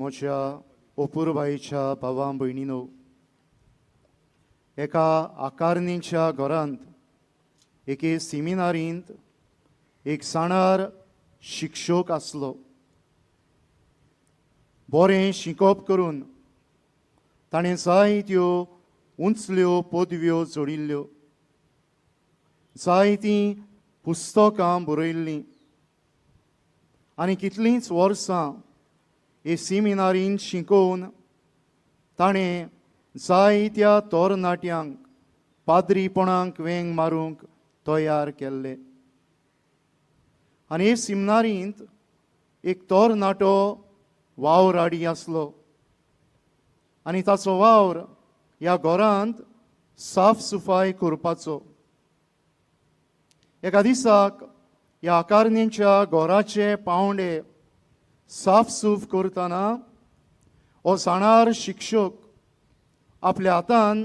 म्हज्या अपुरबाईच्या भावां भयणीनो, एका आकारणीच्या घरांत एके सेमिनारींत एक जाणार शिक्षक आसलो. बरें शिकोवप करून ताणें जायत्यो उंचल्यो पदव्यो जोडिल्ल्यो, जायतीं पुस्तकां बरयल्लीं आनी कितलींच वर्सां हे सेमिनारींत शिकोवन ताणें जायत्या तरणाट्यांक पाद्रीपणांक वेंग मारूंक तयार केल्ले. आनी हे सेमिनारींत एक तरणाटो वावराडी आसलो आनी ताचो वावर ह्या घरांत साफ सुफाय करपाचो. एका दिसाक ह्या आकारणीच्या घराचे पावंडे साफ सूफ करतना हो जाणार शिक्षक आपल्या हातान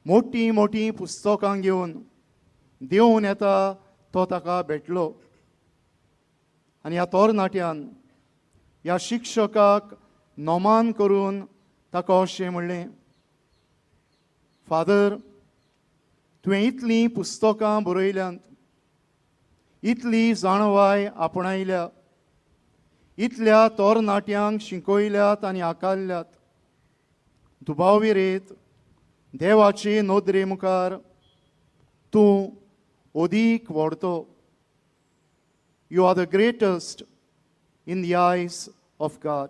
मोठी मोठी पुस्तकां घेवन देंवन येता तो ताका भेटलो. आनी ह्या तरणाट्यान ह्या शिक्षकाक नोमान करून ताका अशें म्हणलें, फादर, तुवें इतलीं पुस्तकां बरयल्यांत, इतली जाणवाय आपणायल्या, इतल्या तरणाट्यांक शिकयल्यात आनी आकारल्यात. दुबाविरेत देवाचे नदरे मुखार तूं अदीक व्हडतो. You are the greatest in the eyes of God.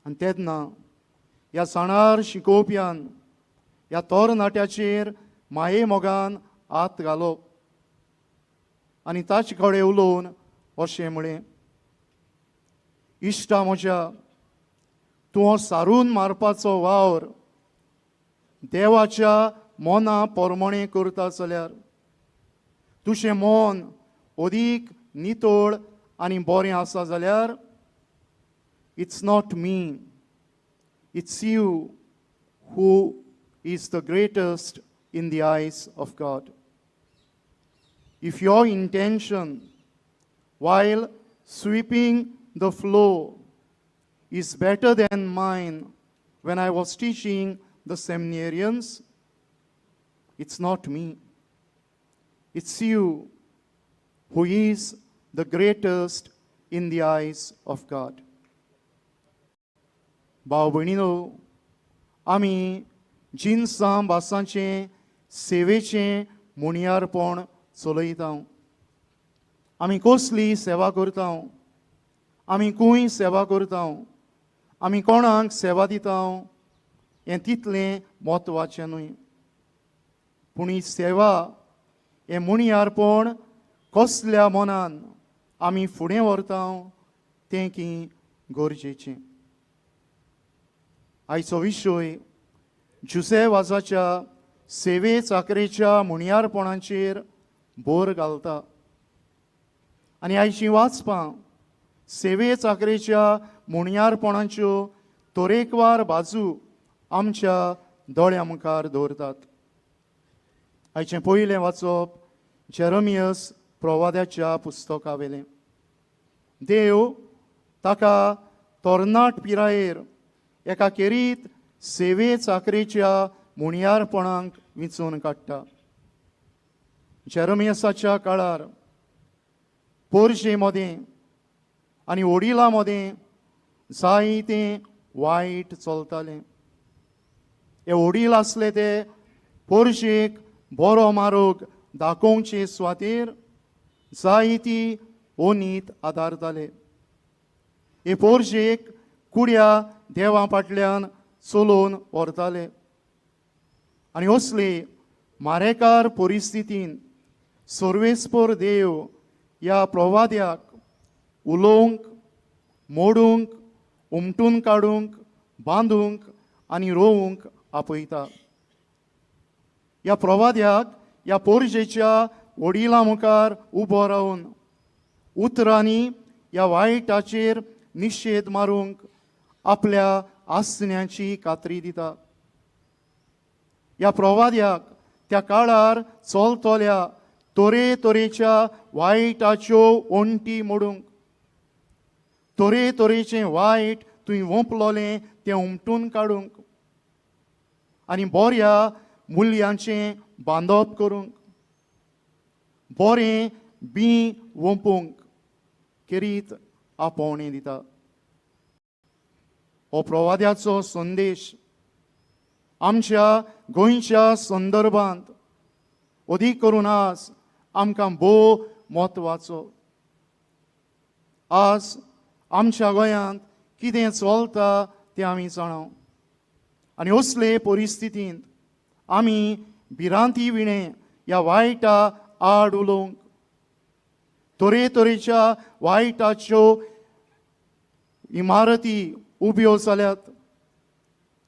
आनी तेन्ना ह्या जाणार शिकोवप्यान ह्या तरणाट्याचेर माये मोगान हात घालप आनी ताचे कडेन उलोवन अशें म्हळें, इश्टा म्हज्या, तूं हो सारून मारपाचो वावर देवाच्या मोना पोरमोणें करता जाल्यार तुजें मन अदीक नितळ आनी बरें आसा जाल्यार it's not me, it's you who is the greatest in the eyes of God. If your intention while sweeping the floor is better than mine when I was teaching the seminarians, it's not me, it's you who is the greatest in the eyes of God. भाव भयणीनो, आमी जिन्सां बासांचें सेवेचें मुणयारपण चलयता. आमी कसली सेवा करता, आमी खंय सेवा करता, आमी कोणाक सेवा दिता हें तितलें म्हत्वाचें न्हय. पूण ही सेवा हें मुणयारपण कसल्या मनान आमी फुडें व्हरता तें की गरजेचें. आयचो विशय जुसेवाजाच्या सेवे चाकरेच्या मुणयारपणाचेर भर घालता. आनी आयचीं वाचपां सेवे चाकरेच्या मुणयारपणाच्यो तरेकवार बाजू आमच्या दोळ्या मुखार दवरतात. आयचें पयलें वाचप जेरेमियास प्रवाद्याच्या पुस्तका वेलें. देव ताका तरणाट पिरायेर एका केरीत सेवे चाकरेच्या मुणयारपणांक विंचून काडटा. जेरेमियासाच्या काळार पोर्शे मदें आनी ओडिला मदें जायतें वायट चलतालें. हे ओडील आसले ते पोर्शेक बरो मार्ग दाखोवचे सुवातेर जायतीं ओनीत आदारताले. हे पोर्शेक कुड्या देवा फाटल्यान चलोवन व्हरताले. आनी असले मारेकार परिस्थितीन सर्वेस्पर देव ह्या प्रवाद्याक उलोवंक, मोडूंक, उमटून काडूंक, बांदूंक आनी रोवंक आपयता. ह्या प्रवाद्याक ह्या पोरजेच्या वडिलां मुखार उबो रावन उतरांनी ह्या वायटाचेर निशेध मारूंक आपल्या आसण्याची खात्री दिता. ह्या प्रवाद्याक त्या काळार चलतल्या तोरेच्या वायटाच्यो ओंटी मोडूंक, तोरेचें वायट तुवें ओंपलोलें तें उमटून काडूंक आनी बऱ्या मुल्यांचें बांदप करूंक, बरें बी ओंपूंक केरीत आपोवणें दिता. हो प्रवाद्याचो संदेश आमच्या गोंयच्या संदर्भांत अदीक करून आज आमकां भोव म्हत्वाचो. आज आमच्या गोंयांत कितें चलता तें आमी जाणाव आनी असले परिस्थितींत आमी भिरांती विणें ह्या वायटा आड उलोवंक, तरेतरेच्या वायटाच्यो इमारती उब्यो जाल्यात,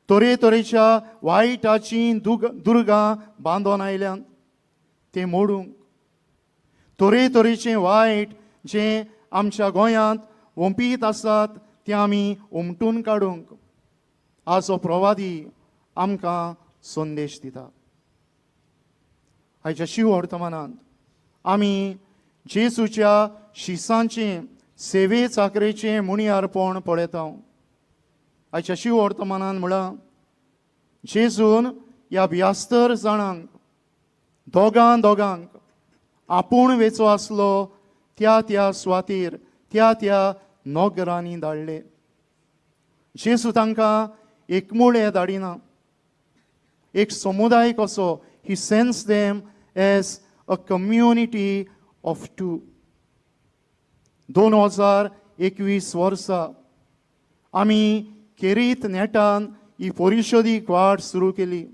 तरेतरेच्या वायटाचीं दुर्गां बांदून आयल्यांत तें मोडूंक, तरेतरेचें वायट जें आमच्या गोंयांत ओंपीत आसात तें आमी उमटून काडूंक आज हो प्रवादी आमकां संदेश दिता. आयच्या शिव वर्तमानांत आमी जेजूच्या शिसांचें सेवे चाकरेचें मुणयारपण पळयता. आयच्या शिव वर्तमानांत म्हळ्यार जेजून ह्या भियास्तर जाणांक दोगांक आपूण वेचो आसलो त्या त्या सुवातेर त्या त्या नोगरांनी धाडले. जेजू तांकां एकमुळे धाडिना, एक समुदाय कसो. He sends them as a community of two. 2021 वर्सा आमी केरीत नेटान ही परिशोदीक वाट सुरू केली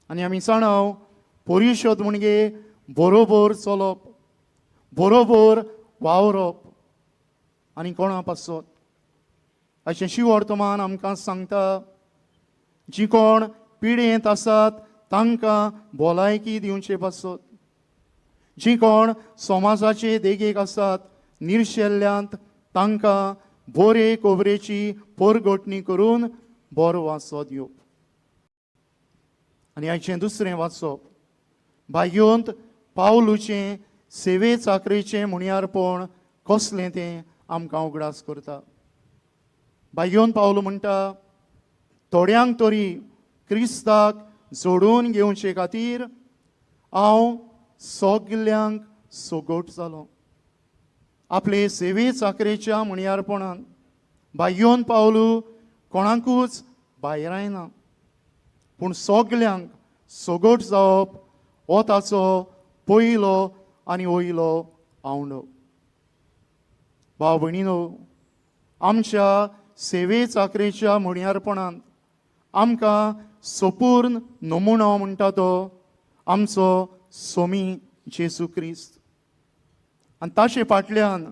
आनी आमी जाणाव परिशोद म्हणजे बरोबर चलप, बरोबर वावरप आनी कोणा पासत. अशें शिव वर्तमान आमकां सांगता जी कोण पिडेंत आसात तांकां भलायकी दिवचे पासत, जी कोण समाजाचे देगेक आसात निर्शेल्ल्यांत तांकां बरे खोबरेची परगोटणी करून बरो वासो दिवप. आनी आयचें दुसरें वाचप भाग्योंत पावलुचें सेवे चाकरेचें मुणयारपण कसलें तें आमकां उगडास करता. भाग्योन पावलो म्हणटा थोड्यांक तरी क्रिस्ताक जोडून घेवचे खातीर हांव सगल्यांक सोगोट जालो. आपले सेवे चाकरेच्या मुणयारपणान भाग्योन पावलू कोणाकूच भायर आयना, पूण सगल्यांक सोगोट जावप हो ताचो पयलो आनी वयलो आवंडो. भाव भयणीनो, आमच्या सेवे चाकरेच्या मुणयारपणांत आमकां सोपूर्ण नमुनो म्हणटा तो आमचो सोमी जेजू क्रिस्त. आनी ताचे फाटल्यान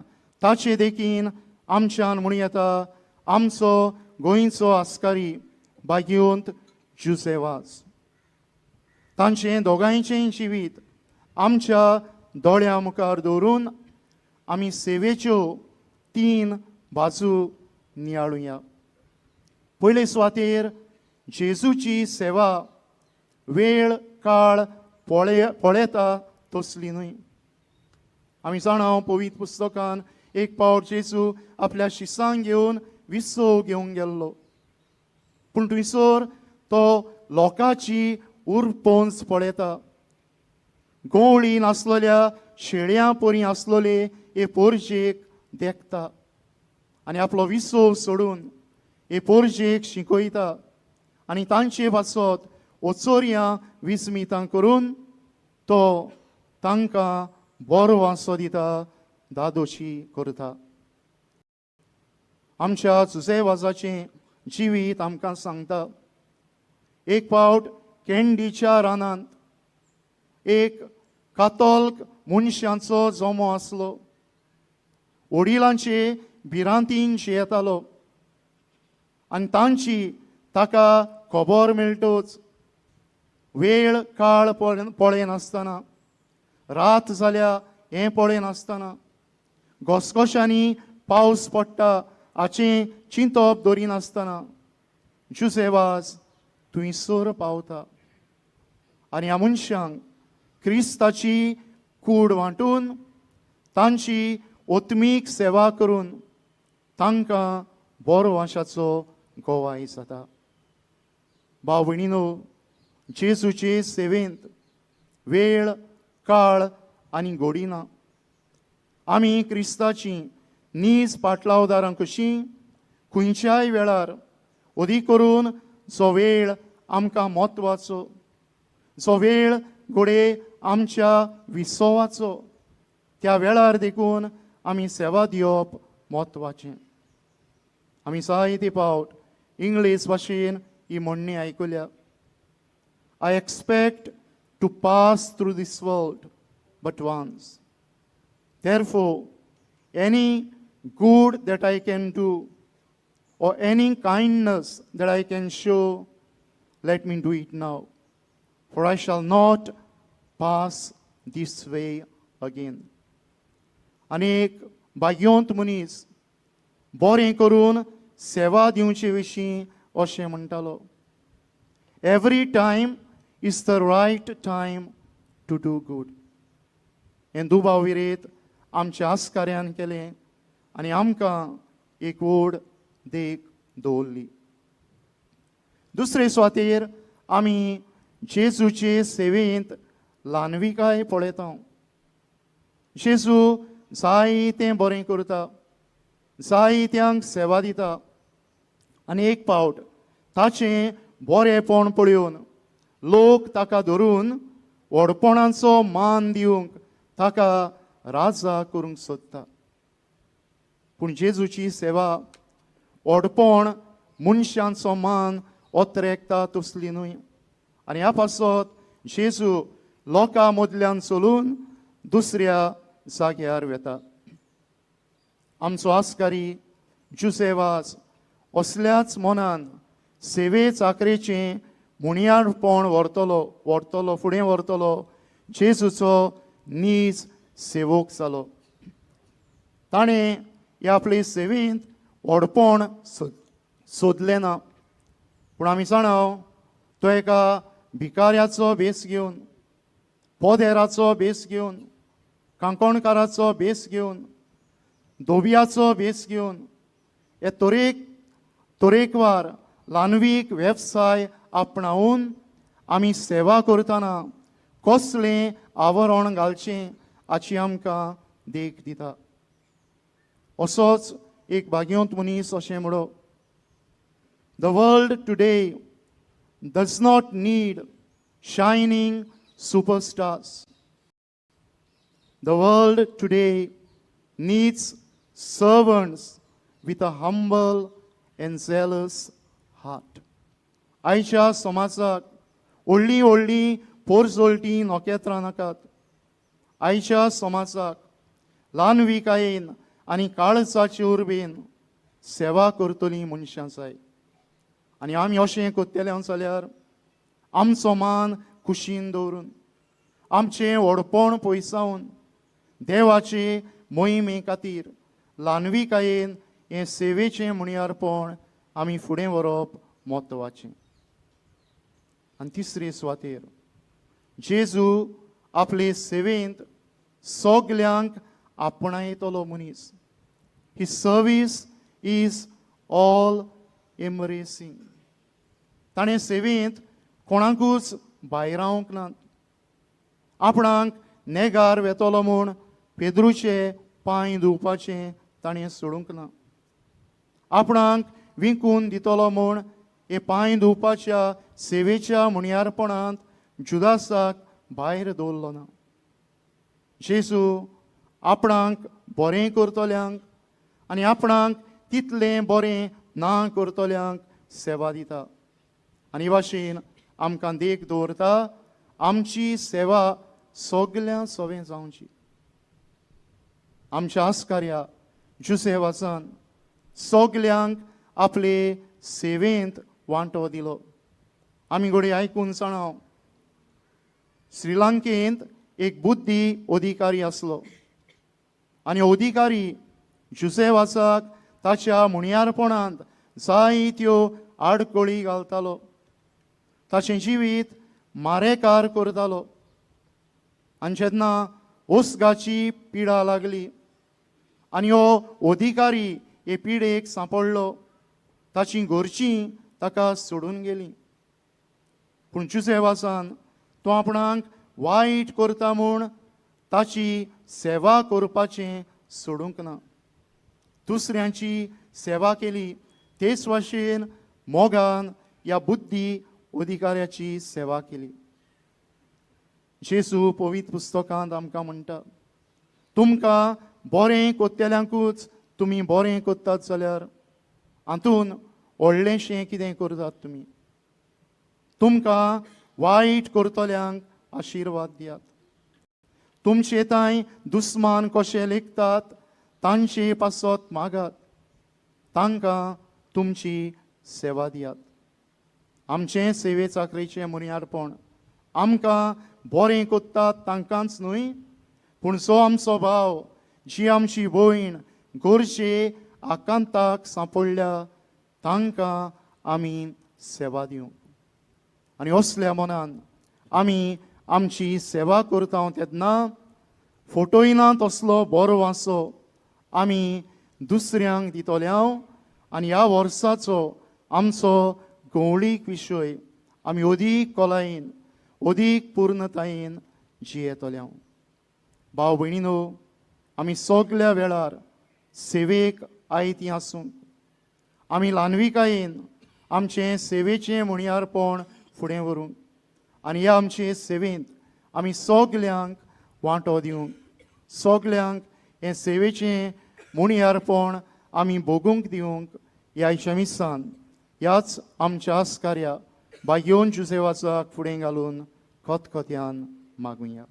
ताचे देखीन आमच्यान म्हूण येता आमचो गोंयचो आस्कारी भाग्योंत जुसेवास. तांचें दोगांयचें जिवीत आमच्या दोळ्या मुखार दवरून आमी सेवेच्यो 3 बाजू नियाळुया. पयले सुवातेर जेजूची सेवा वेळ काळ पळयता तसली न्हय. आमी जाणाव पवित्र पुस्तकान एक पावट जेजू आपल्या शिसांक घेवन विसव घेवंक गेल्लो, पूण थंयसर तो लोकांची उरपोंच पळयता. गोवळी नासलेल्या शेळ्यां परी आसलेले हे पोरजेक देखता आनी आपलो विसव सोडून हे पोरजेक शिकयता आनी तांचे पासत ओचोऱ्यां विस्मितां करून तो तांकां बरो वासो दिता, दादोशी करता. आमच्या जुसेवासाचें जिवीत आमकां सांगता एक पावट कॅन्डीच्या रानांत एक कातोल्क मनशांचो जोमो आसलो. वडिलांचे भिरांतीन जियेतालो आनी तांची ताका खबर मेळटोच वेळ काळ पळयनासतना, रात जाल्या हें पळयनासतना, घसघश्यांनी पावस पडटा हाचें चिंतप दवरिनासतना जुसेवास थंयसर पावता आनी ह्या मनशांक क्रिस्ताची कूड वांटून तांची ओत्मीक सेवा करून तांकां बरो वाशाचो गोवाय जाता. भाव भयणीनो, जेजूचे सेवेंत वेळ, काळ आनी घोडी ना. आमी क्रिस्ताची नीज पाटलावदारां कशीं खंयच्याय वेळार, अदीक करून जो वेळ आमकां म्हत्वाचो, जो वेळ घोडे आमच्या विसवाचो, त्या वेळार देखून आमी सेवा दिवप म्हत्वाचें. आमी जायते फावट इंग्लीश भाशेन ही म्हणणी आयकल्या, I expect to pass through this world but once. Therefore, any good that I can do or any kindness that I can show, let me do it now, for I shall not pass this way again. अनेक भाग्यवंत मनीस बरें करून सेवा दिवचे विशीं अशें म्हणटालो, every time is the right time to do good. हें दुबाविरेत आमच्या आस्कार्यान केलें आनी आमकां एक व्हड देख दवरली. दुसरे सुवातेर आमी जेजूचे सेवेंत ल्हानविकाय पळयता. जेजू जायतें बरें करता, जायत्यांक सेवा दिता, आनी एक फावट ताचें बरेंपण पळयोवन लोक ताका धरून व्हडपणाचो मान दिवंक ताका राजा करूंक सोदता. पूण जेजूची सेवा व्हडपण, मनशांचो मान ओत्रेकता तसली न्हय. आनी ह्या पासत जेजू लोकां मदल्यान चलून दुसऱ्या जाग्यार वेता. आमचो आस्कारी जुसेवास असल्याच मनान सेवे चाकरेचें मुणयारपण व्हरतलो फुडें व्हरतलो जेजूचो नीज सेवक जालो. ताणें ह्या आपले सेवेंत व्हडपण सोदलें ना. पूण आमी जाणाव, तो एका भिकाऱ्याचो भेस घेवन, पोदेराचो भेस घेवन, कांकोणकाराचो भेस घेवन, धोबियाचो भेस घेवन, हे तरेकवार ल्हानवीक वेवसाय आपणावून आमी सेवा करतना कसलें आवरण घालचें हाची आमकां देख दिता. असोच एक भाग्यवंत मनीस अशें म्हणो, the world today does not need shining superstars. The world today needs servants with a humble end zealous heart. आयच्या समाजाक व्हडलीं व्हडलीं पोरजोळटीं नोकेत्रां नाकात. आयच्या समाजाक ल्हानविकायेन आनी काळजाचे उर्बेन सेवा करतलीं मनशां जाय. आनी आमी अशें करतले जाल्यार आमचो मान खुशीन दवरून, आमचें व्हडपण पयसावन देवाचे मोहिमे खातीर ल्हानविकायेन हें सेवेचें मुणयारपण आमी फुडें व्हरप म्हत्वाचें. आनी तिसरे सुवातेर जेजू आपले सेवेंत सगल्यांक आपणायतलो मनीस. His service is all embracing. ताणें सेवेंत कोणाकूच भायर रावंक ना. आपणाक नेगार वेतलो म्हूण पेद्रूचे पांय धुवपाचें ताणें सोडूंक ना. आपणाक विकून दितलो म्हूण हे पांय धुवपाच्या सेवेच्या मुणयारपणांत जुदासाक भायर दवरलो ना. जेजू आपणाक बरें करतल्यांक आनी आपणाक तितलें बरें ना करतल्यांक सेवा दिता. आनी भाशेन आमकां देख दवरता, आमची सेवा सगल्या सोवें जावची. आमच्या आस्कार्या जुसेवासान सगल्यांक आपले सेवेंत वांटो दिलो. आमी घोडी आयकून जाणाव, श्रीलंकेंत एक बुद्धी अधिकारी आसलो आनी अधिकारी जुसेवासाक ताच्या मुणयारपणांत जायत्यो आडखळी घालतालो. ताचें जिवीत मारेकार करतालो. आनी जेन्ना ओसगाची पिडा लागली आनी हो अधिकारी हे पिडेक सांपडलो, ताची घरचीं ताका सोडून गेलीं. पूण जुसेवासान तो आपणाक वायट करता म्हूण ताची सेवा करपाचें सोडूंक ना. दुसऱ्यांची सेवा केली तेच भाशेन मोगान ह्या बुद्धी अधिकाऱ्याची सेवा केली. जेजू पवित्र पुस्तकांत आमकां म्हणटा, तुमकां बरें कोत्तेल्यांकूच तुमी बरें कोत्तात जाल्यार हातून व्हडलेंशें कितें करतात तुमी. तुमकां वायट करतल्यांक आशिर्वाद दियात. तुमचे थंय दुस्मान कशे लेखतात तांचे पासत मागात. तांकां तुमची सेवा दियात. आमचें सेवे चाकरेचें मुनियारपण आमकां बरें कोत्तात तांकांच न्हय, पूण जो आमचो भाव, जी आमची भयण गोरजे आकांताक सांपडल्या तांकां आमी सेवा दिवंक. आनी असल्या मनान आमी आमची सेवा करता तेन्ना फोटोयना तसलो बरो वासो आमी दुसऱ्यांक दितल्या. आनी ह्या वर्साचो आमचो गवळीक विशय आमी अदीक खोलायेन अदीक पूर्णतायेन जियेतल्या. भाव भयणीनो, आमी सगल्या वेळार सेवेक आयतीं आसूं. आमी ल्हानविकायेन आमचें सेवेचें मुनियारपण फुडें व्हरूंक आनी ह्या आमचे सेवेंत आमी सगल्यांक वांटो दिवंक. सगल्यांक हें सेवेचें मुनियारपण आमी भोगूंक दिवंक ह्या शमिसान ह्याच आमच्या आस्कार्या बायोन जुसेवाचाक फुडें घालून खतखत्यान मागुया.